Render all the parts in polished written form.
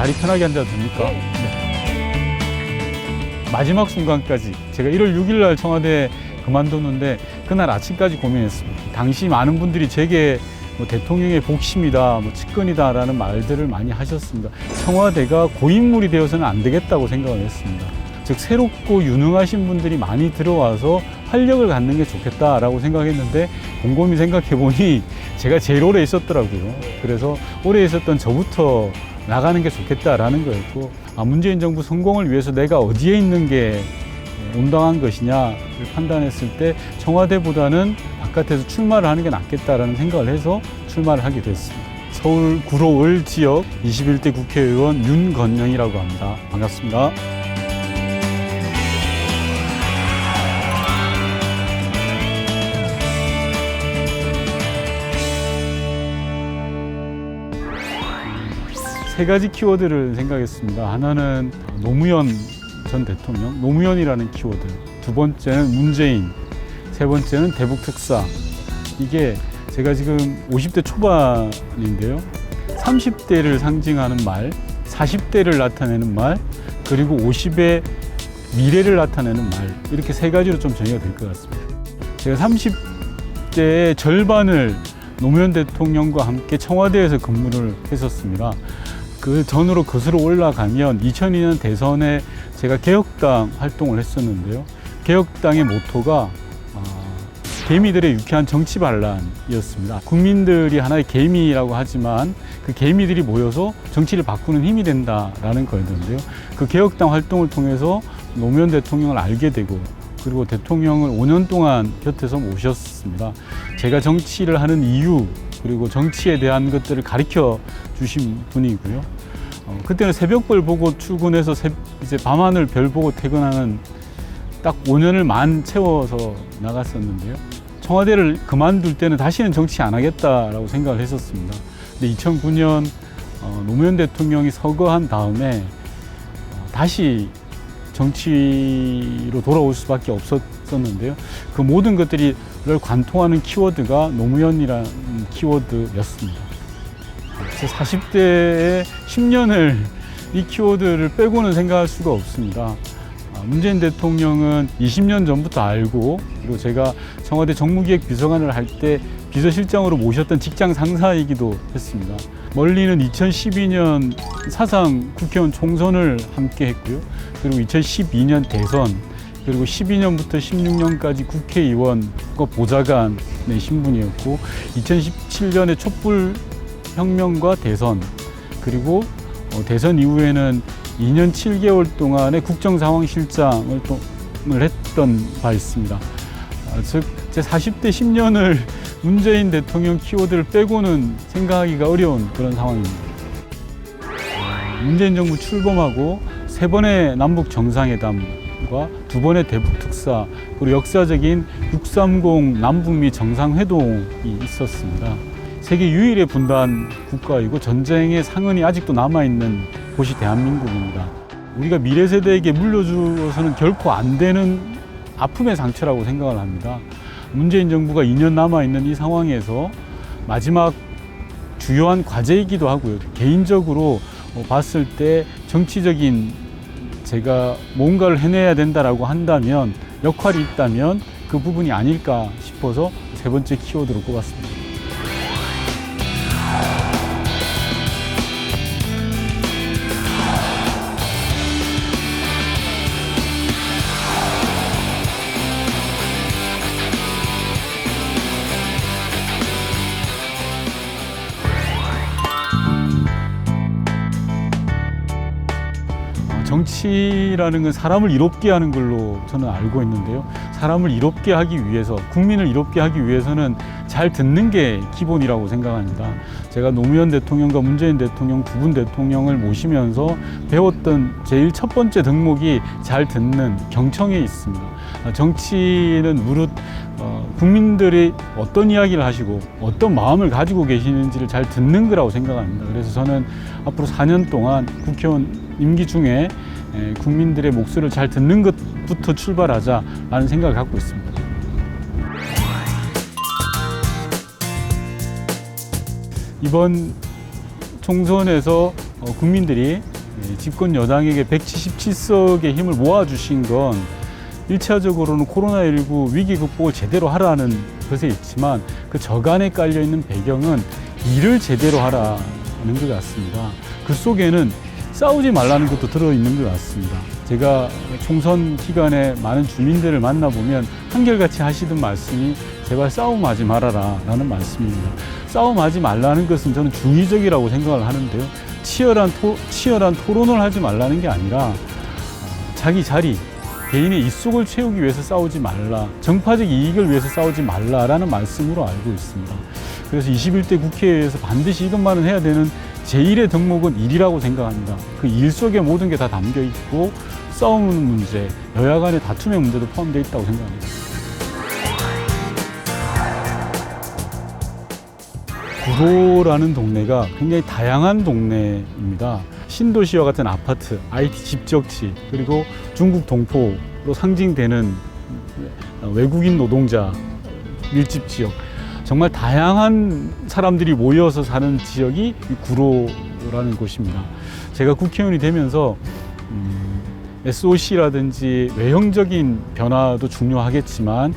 다리 편하게 앉아도 됩니까? 네. 마지막 순간까지 제가 1월 6일 날 청와대 그만뒀는데 그날 아침까지 고민했습니다. 당시 많은 분들이 제게 뭐 대통령의 복심이다, 뭐 측근이다라는 말들을 많이 하셨습니다. 청와대가 고인물이 되어서는 안 되겠다고 생각을 했습니다. 즉 새롭고 유능하신 분들이 많이 들어와서 활력을 갖는 게 좋겠다라고 생각했는데 곰곰이 생각해 보니 제가 제일 오래 있었더라고요. 그래서 오래 있었던 저부터 나가는 게 좋겠다라는 거였고, 문재인 정부 성공을 위해서 내가 어디에 있는 게 온당한 것이냐를 판단했을 때 청와대보다는 바깥에서 출마를 하는 게 낫겠다라는 생각을 해서 출마를 하게 됐습니다. 서울 구로을 지역 21대 국회의원 윤건영이라고 합니다. 반갑습니다. 세 가지 키워드를 생각했습니다. 하나는 노무현 전 대통령, 노무현이라는 키워드. 두 번째는 문재인. 세 번째는 대북 특사. 이게 제가 지금 50대 초반인데요. 30대를 상징하는 말, 40대를 나타내는 말, 그리고 50의 미래를 나타내는 말. 이렇게 세 가지로 좀 정의가 될 것 같습니다. 제가 30대의 절반을 노무현 대통령과 함께 청와대에서 근무를 했었습니다. 그 전으로 거슬러 올라가면 2002년 대선에 제가 개혁당 활동을 했었는데요. 개혁당의 모토가 개미들의 유쾌한 정치 반란이었습니다. 국민들이 하나의 개미라고 하지만 그 개미들이 모여서 정치를 바꾸는 힘이 된다라는 거였는데요. 그 개혁당 활동을 통해서 노무현 대통령을 알게 되고 그리고 대통령을 5년 동안 곁에서 모셨습니다. 제가 정치를 하는 이유 그리고 정치에 대한 것들을 가르쳐 주신 분이고요. 그때는 새벽별 보고 출근해서 이제 밤하늘 별 보고 퇴근하는 딱 5년을 만 채워서 나갔었는데요. 청와대를 그만둘 때는 다시는 정치 안 하겠다라고 생각을 했었습니다. 근데 2009년 노무현 대통령이 서거한 다음에 다시 정치로 돌아올 수밖에 없었는데요. 그 모든 것들을 관통하는 키워드가 노무현이라는 키워드였습니다. 제 40대의 10년을 이 키워드를 빼고는 생각할 수가 없습니다. 문재인 대통령은 20년 전부터 알고 그리고 제가 청와대 정무기획 비서관을 할 때 비서실장으로 모셨던 직장 상사이기도 했습니다. 멀리는 2012년 사상 국회의원 총선을 함께 했고요. 그리고 2012년 대선, 그리고 12년부터 16년까지 국회의원과 보좌관의 신분이었고 2017년에 촛불혁명과 대선, 그리고 대선 이후에는 2년 7개월 동안의 국정상황실장을 했던 바 있습니다. 즉, 제 40대 10년을 문재인 대통령 키워드를 빼고는 생각하기가 어려운 그런 상황입니다. 문재인 정부 출범하고 3번의 남북 정상회담과 2번의 대북 특사, 그리고 역사적인 630 남북미 정상회동이 있었습니다. 세계 유일의 분단 국가이고 전쟁의 상흔이 아직도 남아있는 곳이 대한민국입니다. 우리가 미래 세대에게 물려주어서는 결코 안 되는 아픔의 상처라고 생각을 합니다. 문재인 정부가 2년 남아있는 이 상황에서 마지막 주요한 과제이기도 하고요. 개인적으로 봤을 때 정치적인 제가 뭔가를 해내야 된다라고 한다면, 역할이 있다면 그 부분이 아닐까 싶어서 세 번째 키워드로 꼽았습니다. 정치라는 건 사람을 이롭게 하는 걸로 저는 알고 있는데요. 사람을 이롭게 하기 위해서, 국민을 이롭게 하기 위해서는 잘 듣는 게 기본이라고 생각합니다. 제가 노무현 대통령과 문재인 대통령 두 분 대통령을 모시면서 배웠던 제일 첫 번째 덕목이 잘 듣는, 경청에 있습니다. 정치는 무릇 국민들이 어떤 이야기를 하시고 어떤 마음을 가지고 계시는지를 잘 듣는 거라고 생각합니다. 그래서 저는 앞으로 4년 동안 국회의원 임기 중에 국민들의 목소리를 잘 듣는 것부터 출발하자라는 생각을 갖고 있습니다. 이번 총선에서 국민들이 집권 여당에게 177석의 힘을 모아주신 건 1차적으로는 코로나19 위기 극복을 제대로 하라는 것에 있지만 그 저간에 깔려있는 배경은 일을 제대로 하라는 것 같습니다. 그 속에는 싸우지 말라는 것도 들어있는 것 같습니다. 제가 총선 기간에 많은 주민들을 만나보면 한결같이 하시던 말씀이 제발 싸움하지 말아라 라는 말씀입니다. 싸움하지 말라는 것은 저는 중의적이라고 생각을 하는데요. 치열한 토론을 하지 말라는 게 아니라 자기 자리, 개인의 입속을 채우기 위해서 싸우지 말라, 정파적 이익을 위해서 싸우지 말라라는 말씀으로 알고 있습니다. 그래서 21대 국회에서 반드시 이것만은 해야 되는 제1의 덕목은 일이라고 생각합니다. 그 일 속에 모든 게 다 담겨 있고 싸우는 문제, 여야 간의 다툼의 문제도 포함되어 있다고 생각합니다. 구로라는 동네가 굉장히 다양한 동네입니다. 신도시와 같은 아파트, IT 집적지, 그리고 중국 동포로 상징되는 외국인 노동자 밀집 지역, 정말 다양한 사람들이 모여서 사는 지역이 구로라는 곳입니다. 제가 국회의원이 되면서 SOC라든지 외형적인 변화도 중요하겠지만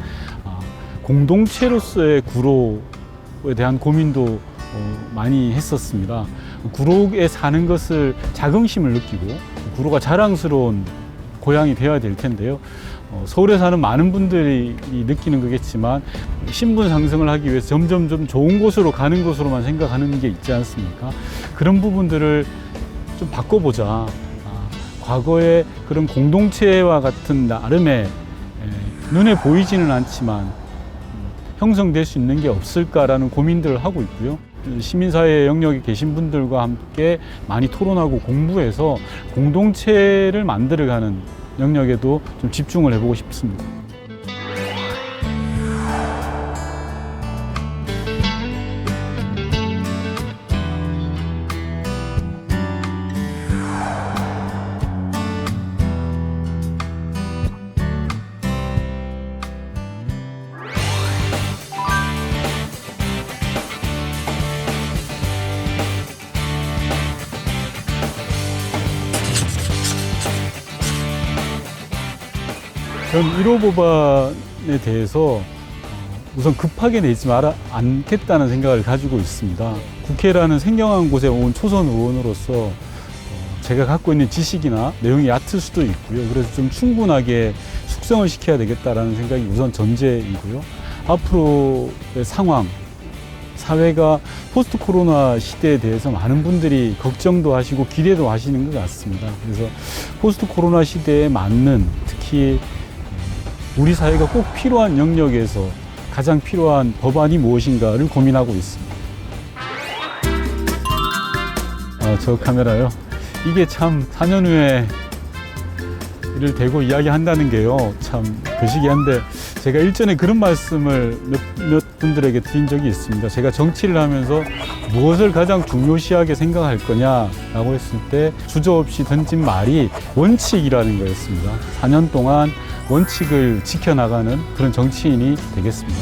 공동체로서의 구로에 대한 고민도 많이 했었습니다. 구로에 사는 것을 자긍심을 느끼고 구로가 자랑스러운 고향이 되어야 될 텐데요. 서울에 사는 많은 분들이 느끼는 거겠지만 신분 상승을 하기 위해서 점점 좀 좋은 곳으로 가는 것으로만 생각하는 게 있지 않습니까? 그런 부분들을 좀 바꿔보자. 과거의 그런 공동체와 같은 나름의 눈에 보이지는 않지만 형성될 수 있는 게 없을까라는 고민들을 하고 있고요. 시민사회 영역에 계신 분들과 함께 많이 토론하고 공부해서 공동체를 만들어가는 영역에도 좀 집중을 해보고 싶습니다. 전 1호 법안에 대해서 우선 급하게 내지 않겠다는 생각을 가지고 있습니다. 국회라는 생경한 곳에 온 초선 의원으로서 제가 갖고 있는 지식이나 내용이 얕을 수도 있고요. 그래서 좀 충분하게 숙성을 시켜야 되겠다라는 생각이 우선 전제이고요. 앞으로의 상황, 사회가 포스트 코로나 시대에 대해서 많은 분들이 걱정도 하시고 기대도 하시는 것 같습니다. 그래서 포스트 코로나 시대에 맞는, 특히 우리 사회가 꼭 필요한 영역에서 가장 필요한 법안이 무엇인가를 고민하고 있습니다. 저 카메라요. 이게 참 4년 후에 이를 대고 이야기한다는 게요, 참 거시기한데, 제가 일전에 그런 말씀을 몇 분들에게 드린 적이 있습니다. 제가 정치를 하면서 무엇을 가장 중요시하게 생각할 거냐라고 했을 때 주저없이 던진 말이 원칙이라는 거였습니다. 4년 동안 원칙을 지켜나가는 그런 정치인이 되겠습니다.